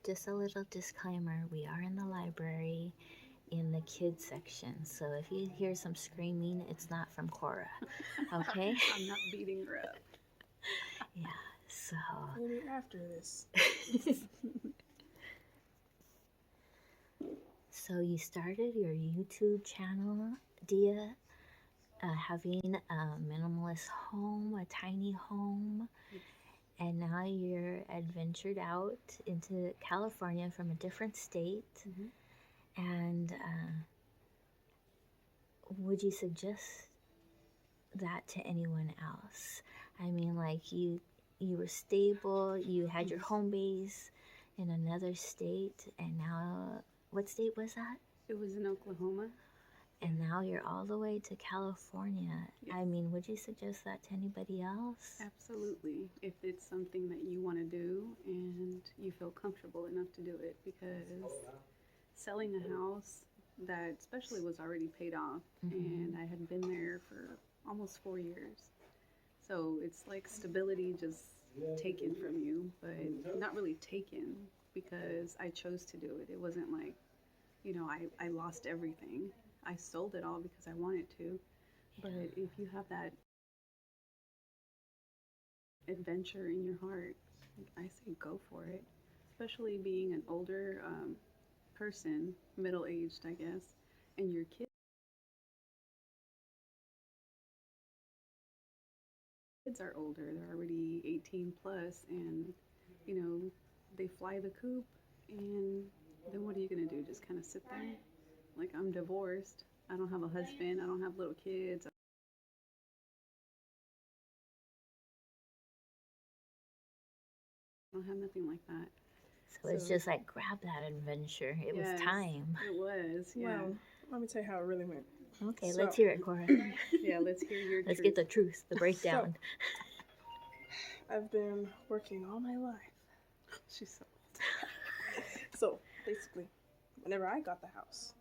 Just a little disclaimer, we are in the library in the kids section, so if you hear some screaming, it's not from Cora, okay? I'm not beating her up. Yeah, so... Maybe after this. So you started your YouTube channel, Dia, having a minimalist home, a tiny home, and now you're adventured out into California from a different state. And would you suggest that to anyone else? I mean, like you were stable, you had your home base in another state, and now, what state was that? It was in Oklahoma. And now you're all the way to California. Yes. I mean, would you suggest that to anybody else? Absolutely. If it's something that you want to do and you feel comfortable enough to do it, because selling a house that especially was already paid off, and I had been there for almost 4 years. So it's like stability just taken from you, but not really taken, because I chose to do it. It wasn't like, I lost everything. I sold it all because I wanted to. But if you have that adventure in your heart, I say go for it. Especially being an older person, middle-aged, I guess, and your kids are older. They're already 18 plus, and they fly the coop, and then what are you gonna do? Just kind of sit there? Like, I'm divorced. I don't have a husband. I don't have little kids. I don't have nothing like that. So it's just like, grab that adventure. It was time. It was, yeah. Well, let me tell you how it really went. Okay, let's hear it, Cora. Yeah, let's hear your Let's truth. get the truth, the breakdown. So, I've been working all my life. She's so old. So, basically, whenever I got the house,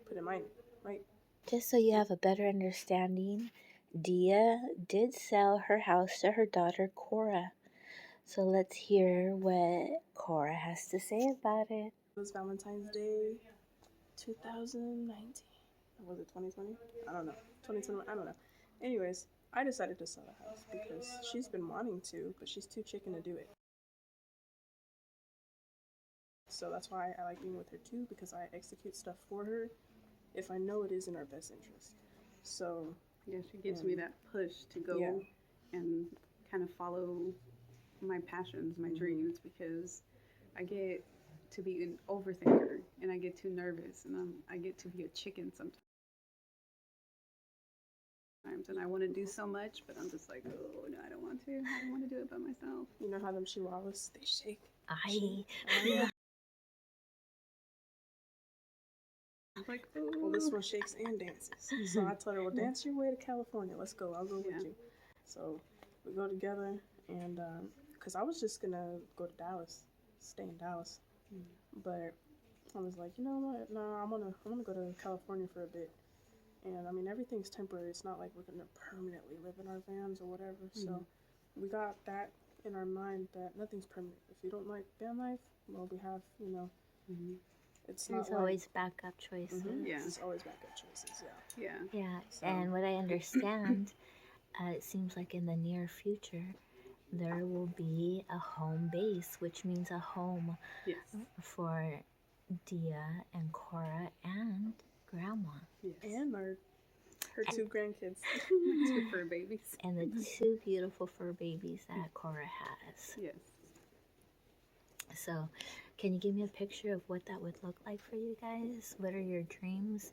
put in my name, right? Just so you have a better understanding, Dia did sell her house to her daughter, Cora. So let's hear what Cora has to say about it. It was Valentine's Day 2019. Was it 2020? I don't know. 2021? I don't know. Anyways, I decided to sell the house because she's been wanting to, but she's too chicken to do it. So that's why I like being with her too, because I execute stuff for her if I know it is in our best interest. So yeah, she gives me that push to go and kind of follow my passions, my dreams, because I get to be an overthinker, and I get too nervous, and I get to be a chicken sometimes. And I want to do so much, but I'm just like, oh no, I don't want to. I don't want to do it by myself. You know how them chihuahuas, they shake. I'm like, ooh. Well, this one shakes and dances. So I told her, well, dance your way to California. Let's go. I'll go with you. So we go together, and because I was just gonna go to Dallas, stay in Dallas, but I was like, you know what? No, I'm gonna go to California for a bit. And I mean, everything's temporary. It's not like we're gonna permanently live in our vans or whatever. So we got that in our mind that nothing's permanent. If you don't like van life, well, we have, There's always backup choices. Yeah. There's always backup choices. Yeah. Yeah, and what I understand, it seems like in the near future, there will be a home base, which means a home for Dia and Cora and Grandma. Yes. And her two grandkids. 2 fur babies. And the 2 beautiful fur babies that Cora has. Yes. So, can you give me a picture of what that would look like for you guys? What are your dreams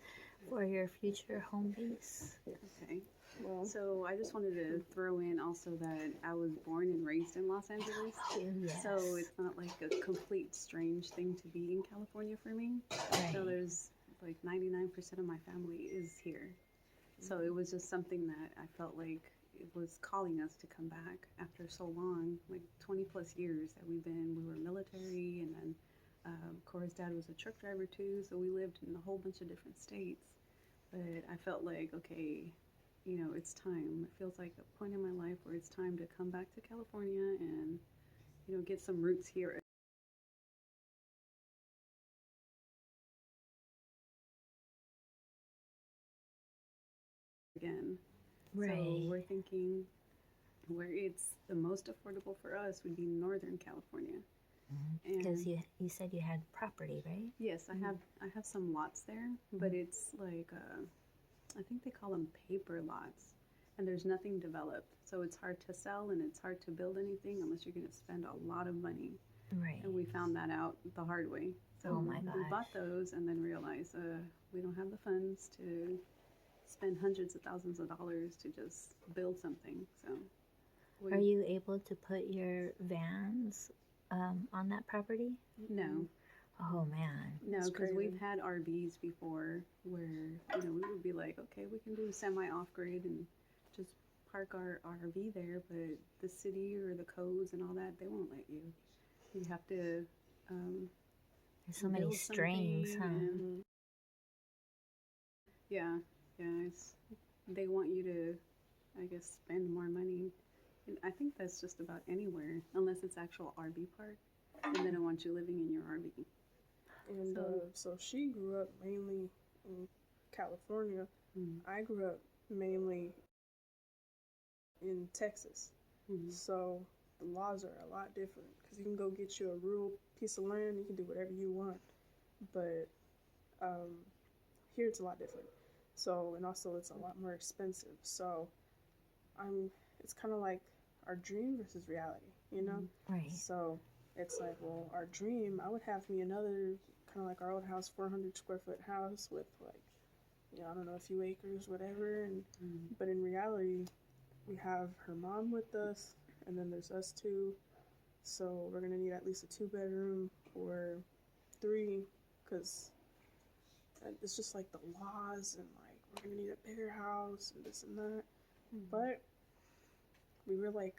for your future home base? Okay. Well, so I just wanted to throw in also that I was born and raised in Los Angeles. Yes. So it's not like a complete strange thing to be in California for me. Right. So there's like 99% of my family is here. So it was just something that I felt like it was calling us to come back after so long, like 20 plus years that we were military, and then Cora's dad was a truck driver too, so we lived in a whole bunch of different states. But I felt like, okay, it's time. It feels like a point in my life where it's time to come back to California and, get some roots here again. Right. So we're thinking where it's the most affordable for us would be Northern California. Because And you said you had property, right? yes, I have some lots there, but it's like I think they call them paper lots, and there's nothing developed, so it's hard to sell and it's hard to build anything unless you're going to spend a lot of money. Right. And we found that out the hard way. So Oh my we gosh. bought those and then realized we don't have the funds to spend hundreds of thousands of dollars to just build something. So Are you able to put your vans on that property? No. Oh man. No, That's because crazy. we've had RVs before where, we would be like, okay, we can do semi off grid and just park our RV there, but the city or the codes and all that, they won't let you. You have to There's so many build strings, something huh? and- yeah, they want you to, I guess, spend more money. And I think that's just about anywhere, unless it's actual RV park, and they don't want you living in your RV. And so she grew up mainly in California. I grew up mainly in Texas. So the laws are a lot different because you can go get you a rural piece of land, you can do whatever you want, but here it's a lot different. So, and also it's a lot more expensive. So it's kind of like our dream versus reality, you know? Right. So it's like, well, our dream, I would have me another kind of like our old house, 400 square foot house with like, I don't know, a few acres, whatever. And but in reality, we have her mom with us, and then there's us two. So we're gonna need at least a 2-bedroom or 3, because it's just like the laws and like we're gonna need a bigger house and this and that. But we were like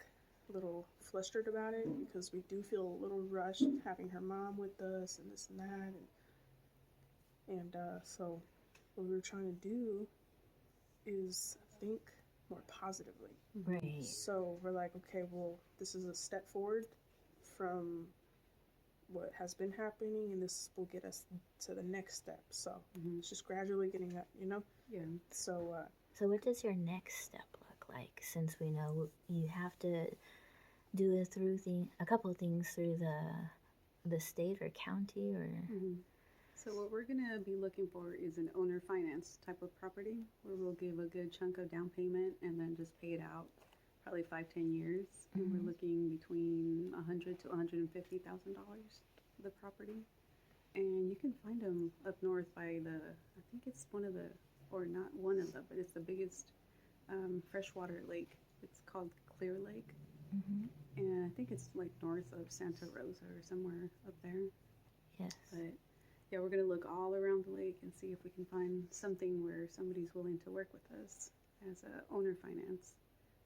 a little flustered about it because we do feel a little rushed having her mom with us and this and that, and so what we were trying to do is think more positively. Right. So we're like, okay, well, this is a step forward from what has been happening, and this will get us to the next step. So it's just gradually getting up, you know? Yeah. So So what does your next step look like? Since we know you have to do a couple of things through the state or county or. So what we're going to be looking for is an owner finance type of property where we'll give a good chunk of down payment and then just pay it out probably 5-10 years. And we're looking between $100,000 to $150,000 for the property. And you can find them up north by I think it's one of the, or not one of the, but it's the biggest freshwater lake. It's called Clear Lake. And I think it's like north of Santa Rosa or somewhere up there. Yes. But yeah, we're going to look all around the lake and see if we can find something where somebody's willing to work with us as a owner finance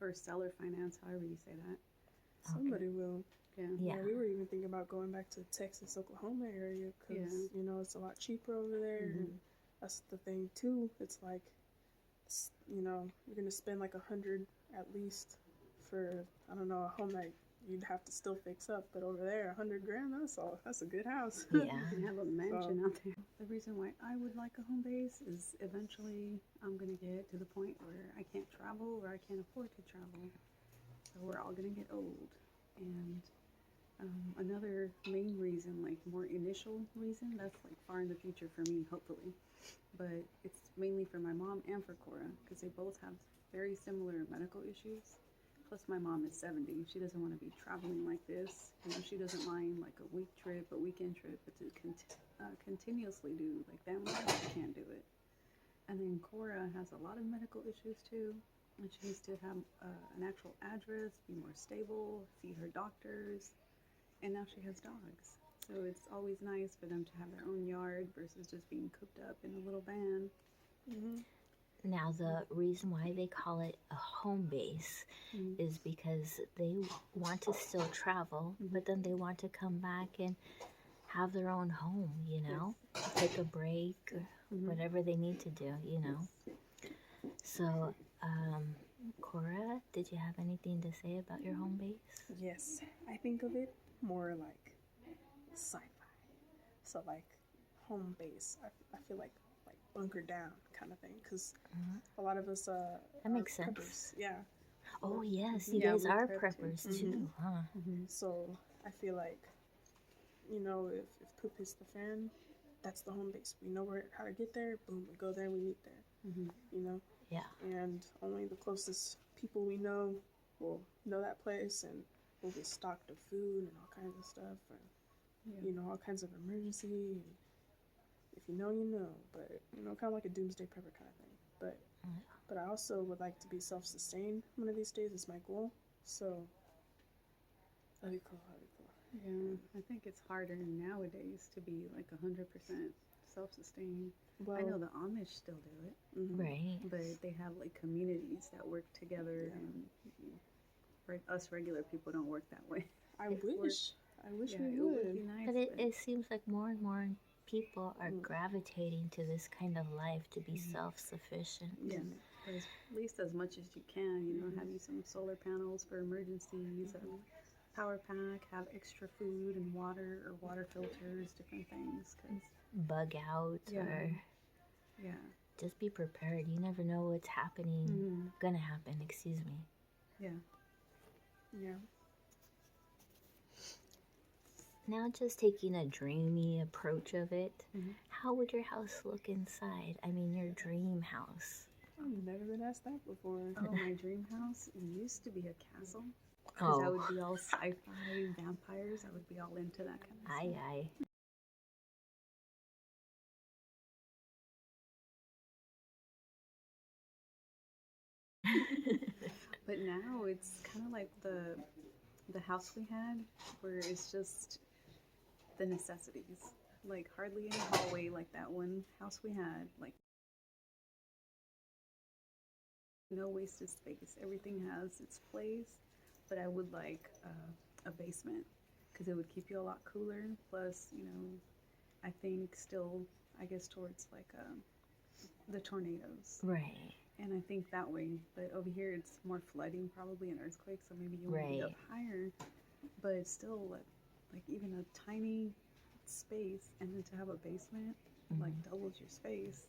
or seller finance, however you say that. somebody will. Yeah. We were even thinking about going back to the Texas, Oklahoma area because, it's a lot cheaper over there. And that's the thing, too. It's like, you're going to spend like $100 at least for, I don't know, a home that you'd have to still fix up. But over there, $100,000, that's a good house. Yeah. You can have a mansion out there. The reason why I would like a home base is eventually I'm going to get to the point where I can't travel or I can't afford to travel. So we're all going to get old. And another main reason, like more initial reason, that's like far in the future for me, hopefully. But it's mainly for my mom and for Cora because they both have very similar medical issues. Plus, my mom is 70. She doesn't want to be traveling like this. She doesn't mind like a week trip, a weekend trip, but to continuously do like family life, she can't do it. And then Cora has a lot of medical issues too. And she needs to have an actual address, be more stable, see her doctors. And now she has dogs. So it's always nice for them to have their own yard versus just being cooped up in a little van. Now, the reason why they call it a home base is because they want to still travel, but then they want to come back and have their own home, take a break, or whatever they need to do, So, Cora, did you have anything to say about your home base? Yes, I think of it more like sci-fi. So like home base, I feel like bunker down kind of thing, because a lot of us That are makes sense. preppers. Yeah. Oh yes, you Yeah, guys we are prep too. preppers too, huh? So I feel like, you know, if poop hits the fan, that's the home base. We know how to get there. Boom, we go there. We meet there. You know. Yeah. And only the closest people we know will know that place, and we'll get stocked of food and all kinds of stuff, and you know, all kinds of emergency. And if you know, you know. But you know, kind of like a doomsday prepper kind of thing. But I also would like to be self-sustained one of these days. Is my goal. So that'd be cool. Yeah, I think it's harder nowadays to be like 100% self-sustained. Well, I know the Amish still do it, Right. but they have like communities that work together, and us regular people don't work that way. I wish Yeah, we it would would. be nice, But it seems like more and more people are gravitating to this kind of life to be self-sufficient. yeah, but at least as much as you can, you know, have you some solar panels for emergencies, a power pack, have extra food and water or water filters, different things. Bug out or Yeah. just be prepared. You never know what's happening, gonna happen, excuse me. Yeah. Yeah. Now just taking a dreamy approach of it, how would your house look inside? I mean, your dream house. I've never been asked that before. Oh, my dream house used to be a castle. Because I would be all sci-fi vampires. I would be all into that kind of stuff. Aye, aye. But now it's kind of like the house we had, where it's just the necessities. Like hardly any hallway like that one house we had. Like no wasted space. Everything has its place. But I would like a basement because it would keep you a lot cooler. Plus, you know, I think still, I guess towards like the tornadoes. Right. And I think that way, but over here it's more flooding probably and earthquakes, so maybe you want to be up higher. But it's still like even a tiny space, and then to have a basement like doubles your space.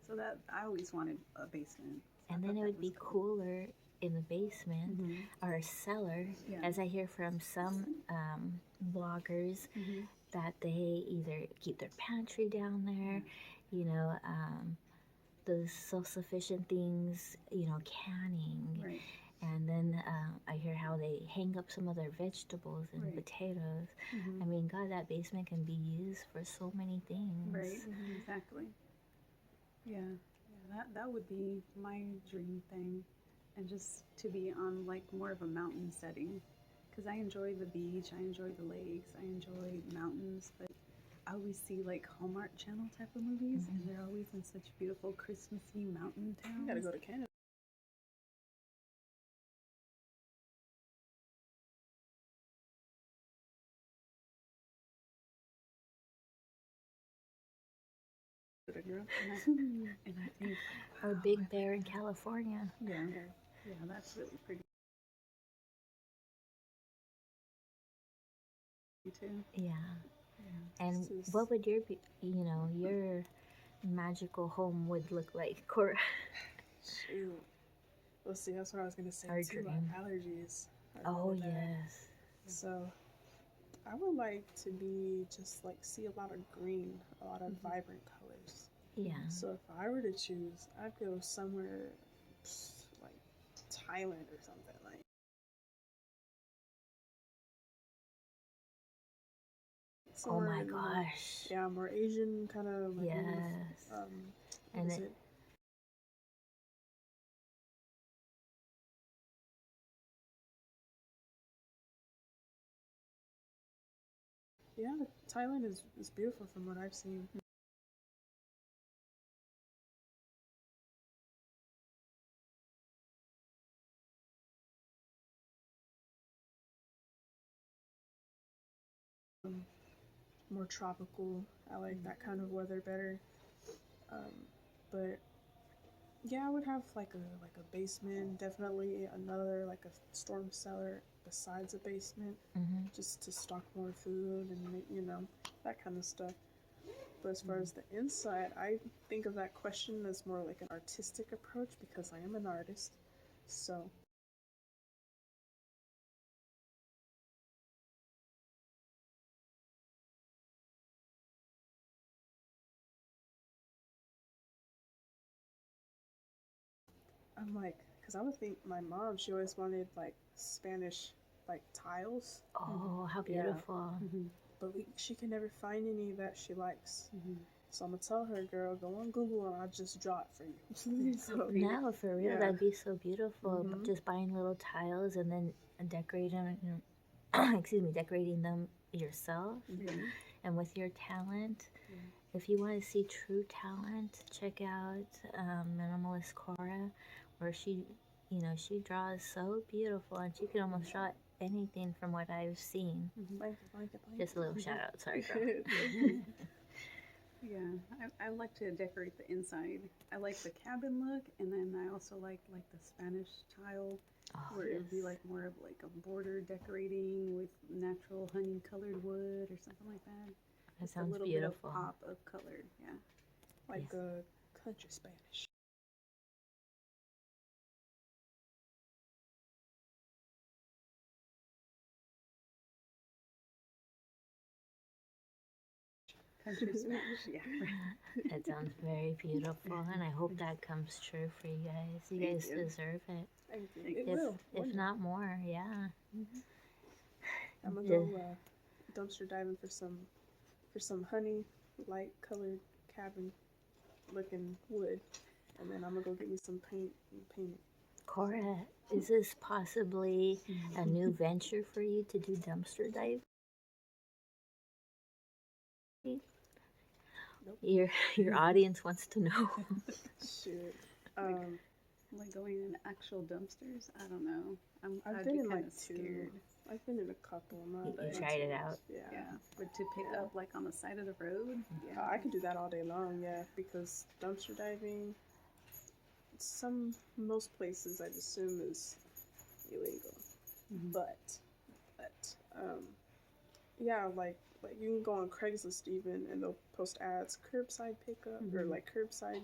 So that I always wanted a basement. So and then it would be cooler in the basement or a cellar, as I hear from some bloggers that they either keep their pantry down there, you know, those self-sufficient things, you know, canning. Right. And then I hear how they hang up some of their vegetables and potatoes. I mean, God, that basement can be used for so many things. Right, exactly. Yeah, that would be my dream thing. And just to be on like more of a mountain setting. Because I enjoy the beach, I enjoy the lakes, I enjoy mountains, but I always see like Hallmark Channel type of movies, and they're always in such beautiful Christmassy mountain towns. You gotta go to Canada. Girl. And I think, Or Big Bear in California. yeah, that's really pretty too. Yeah. And what would your, you know, your magical home would look like, Cora? Shoot. Let's see, that's what I was gonna say Our too. dream. Allergies. Oh, yes. So I would like to be just like see a lot of green, a lot of vibrant colors. Yeah. So if I were to choose, I'd go somewhere like Thailand or something like. Oh my in the- gosh. Yeah, more Asian kind of. Like Yes. What is it? Yeah, Thailand is beautiful from what I've seen. More tropical. I like that kind of weather better. But yeah, I would have like a basement, definitely another like a storm cellar besides a basement, just to stock more food and you know that kind of stuff. But as far as the inside, I think of that question as more like an artistic approach because I am an artist. So I'm like, because I would think my mom, she always wanted like Spanish like tiles. Oh, how Yeah. beautiful. But she can never find any that she likes. So I'm gonna tell her, girl, go on Google and I'll just draw it for you. So, No, for real, yeah. that'd be so beautiful. Just buying little tiles and then decorating them, excuse me, decorating them yourself and with your talent. If you want to see true talent, check out Minimalist Cora, where she draws so beautiful and she can almost draw anything from what I've seen. Blanket. Just a little shout out, sorry, girl. Yeah, I like to decorate the inside. I like the cabin look, and then I also like the Spanish tile, where it would be like more of like a border decorating with natural honey colored wood or something like that. That Just sounds a little beautiful. bit of pop of color, yeah. Like a country Spanish. Country Spanish, yeah. That sounds very beautiful, and I hope that comes true for you guys. You Thank guys you. deserve it. Thank you. It will. If not more, yeah. I'm gonna go dumpster diving for some honey light colored cabin looking wood, and then I'm gonna go get me some paint and paint it. Cora, is this possibly a new venture for you to do dumpster dive? Nope. Your audience wants to know. Shit. Like going in actual dumpsters? I don't know. I've I'd been be in kind like of two. scared. I've been in a couple. You tried it out? Yeah. But to pick up like on the side of the road? Yeah. I can do that all day long, yeah, because dumpster diving, most places I'd assume is illegal. But, yeah, like you can go on Craigslist even, and they'll post ads, curbside pickup, or like curbside,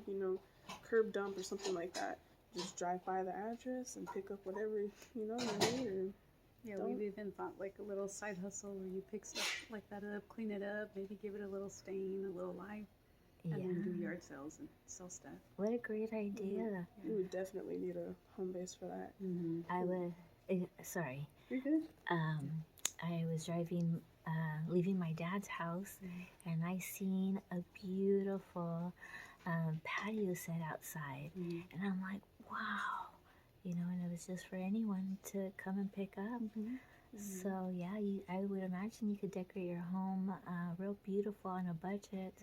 curb dump or something like that. Just drive by the address and pick up whatever, you need, or Yeah, we've even thought like a little side hustle where you pick stuff like that up, clean it up, maybe give it a little stain, a little life, and then do yard sales and sell stuff. What a great idea. You would definitely need a home base for that. I would, sorry. You're good. I was driving, leaving my dad's house, and I seen a beautiful patio set outside, and I'm like, wow, and it was just for anyone to come and pick up. So yeah, I would imagine you could decorate your home real beautiful on a budget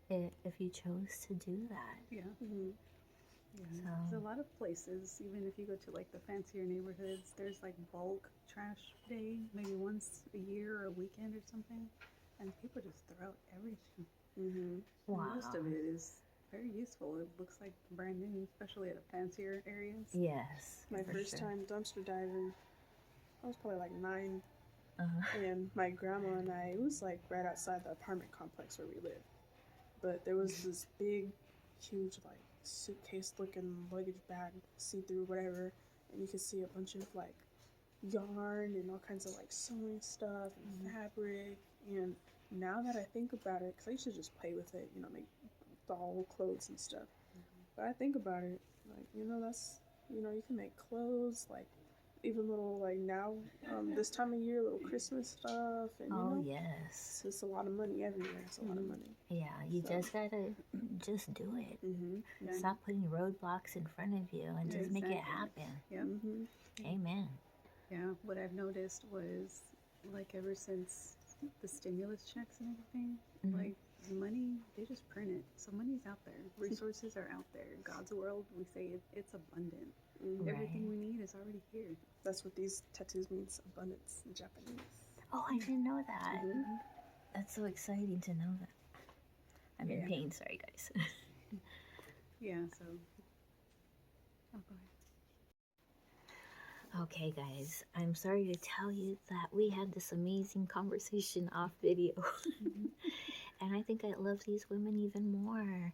if you chose to do that. Yeah. Yeah. So There's a lot of places, even if you go to like the fancier neighborhoods, there's like bulk trash day, maybe once a year or a weekend or something, and people just throw out everything. Wow. Most of it is very useful. It looks like brand new, especially at the fancier areas. Yes. My first time dumpster diving, I was probably like 9, and my grandma and I, it was like right outside the apartment complex where we lived. But there was this big, huge, like, suitcase-looking luggage bag, see-through, whatever, and you could see a bunch of, like, yarn and all kinds of, like, sewing stuff and fabric. And now that I think about it, because I used to just play with it, make doll clothes and stuff. But I think about it, like, that's, you can make clothes, like, even little, like, now, this time of year, little Christmas stuff. And, yes. It's a lot of money everywhere. It's a lot of money. Yeah, you just gotta just do it. Stop putting roadblocks in front of you and just make it happen. Yeah. Amen. Yeah, what I've noticed was, like, ever since the stimulus checks and everything, like, money, they just print it. So money's out there. Resources are out there. God's world, we say it's abundant. Everything we need is already here. That's what these tattoos means, abundance in Japanese. Oh, I didn't know that. That's so exciting to know that. I'm in pain, sorry guys. Yeah, so. Oh, go ahead. Okay, guys, I'm sorry to tell you that we had this amazing conversation off video. And I think think I love these women even more.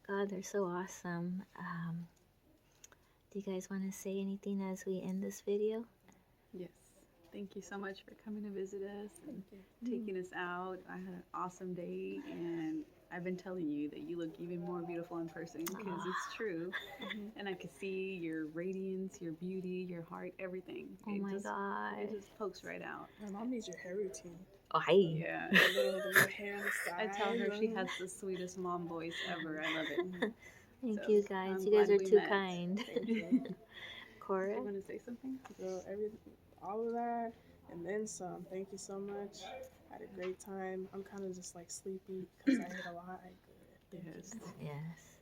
God, they're so awesome. Do you guys want to say anything as we end this video? Yes. Thank you so much for coming to visit us and taking us out. I had an awesome day, and I've been telling you that you look even more beautiful in person because it's true. And I could see your radiance, your beauty, your heart, everything. Oh my God. It just pokes right out. My mom needs your hair routine. Oh, hi. Yeah. The little hair on the I side. tell her she has the sweetest mom voice ever. I love it. Thank So, you guys. I'm You guys glad are we too met. kind. Thank you. Cora? You want to say something? Girl, all of that, and then some. Thank you so much. I had a great time. I'm kind of just like sleepy because I ate a lot. Thank Yes. you. Yes.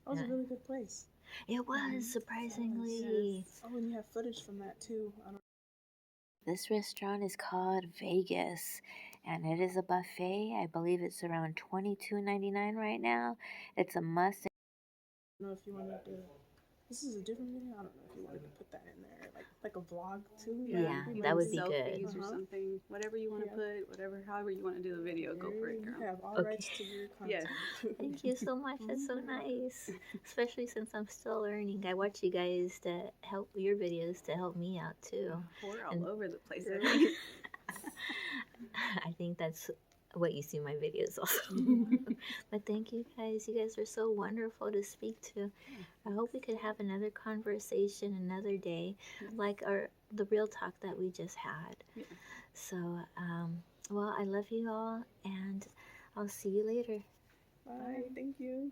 That was a really good place. It was, surprisingly. Yes. Oh, and you have footage from that too. I don't This restaurant is called Vegas, and it is a buffet. I believe it's around $22.99 right now. It's a must. know if you wanted to. This is a different video. I don't know if you wanted to put that in there, like a vlog too. Yeah, we Even that might would do. be good. selfies or something. Whatever you want to put, however you want to do the video, go for it, girl. You have all Okay. rights to your Yes. content. Thank you so much. That's so nice. Especially since I'm still learning. I watch you guys to help your videos to help me out too. We're all And- over the place, I think. I think that's what you see in my videos also. But thank you guys. You guys are so wonderful to speak to. I hope we could have another conversation another day, like the real talk that we just had. Yeah. So, well, I love you all, and I'll see you later. Bye. Thank you.